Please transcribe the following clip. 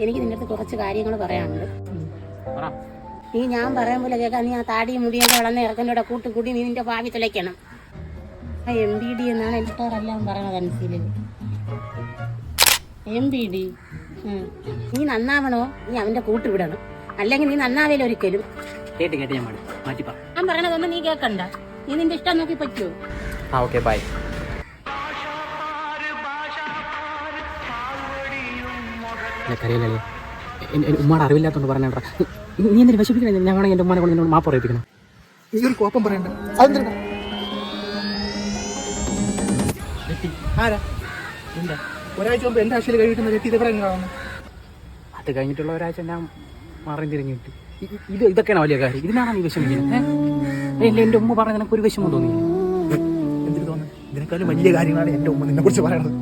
എനിക്ക് നിന്റെ അടുത്ത് കുറച്ച് കാര്യങ്ങൾ പറയാനുണ്ട്. നീ ഞാൻ പറയാൻ പോലെ കേൾക്കാൻ, നീ ആ താടിയും മുടിയൊക്കെ വളർന്ന ഇറക്കൻ്റെ കൂട്ടുകൂടി നീ നിന്റെ ഭാവി തുലയ്ക്കണം. ആ MBD എന്നാണ് എല്ലാവരെല്ലാം പറയണത്. അനുസരിച്ച് MBD. നീ നന്നാവണോ നീ അവന്റെ കൂട്ട് വിടണം, അല്ലെങ്കിൽ നീ നന്നാവേല ഒരിക്കലും. ഞാൻ പറയണതൊന്നും നീ കേൾക്കണ്ട. നീ നിന്റെ ഇഷ്ടം നോക്കി പറ്റുമോ? ബൈ. ഉമ്മാടെ അറിവില്ലാത്തോണ്ട് പറഞ്ഞാ നീ എന്തിനു വിശപ്പിക്കണേ? ഞാൻ വേണമെങ്കിൽ എൻ്റെ ഉമ്മാനെ കൊണ്ട് നിന്നോട് മാപ്പ് പറയിപ്പിക്കണം. ഈ ഒരു കോപ്പം പറയണ്ട. ആരാ ഒരാഴ്ച മുമ്പ് എൻ്റെ ആശയിൽ കഴിക്കുന്ന കെട്ടി ഇതെവിടെ കാണുന്നു? അത് കഴിഞ്ഞിട്ടുള്ള ഒരാഴ്ച ഞാൻ മാറി തിരിഞ്ഞിട്ട് ഇതൊക്കെയാണ് വലിയ കാര്യം. ഇതിനാണ് നീ വിഷമിക്കുന്നത്? എൻ്റെ ഉമ്മ പറഞ്ഞ നിനക്ക് ഒരു വിഷമം തോന്നിയില്ല? എന്തിനു തോന്നുന്നു? ഇതിനേക്കാളും വലിയ കാര്യങ്ങളാണ് എൻ്റെ ഉമ്മ നിന്നെ കുറിച്ച് പറയണത്.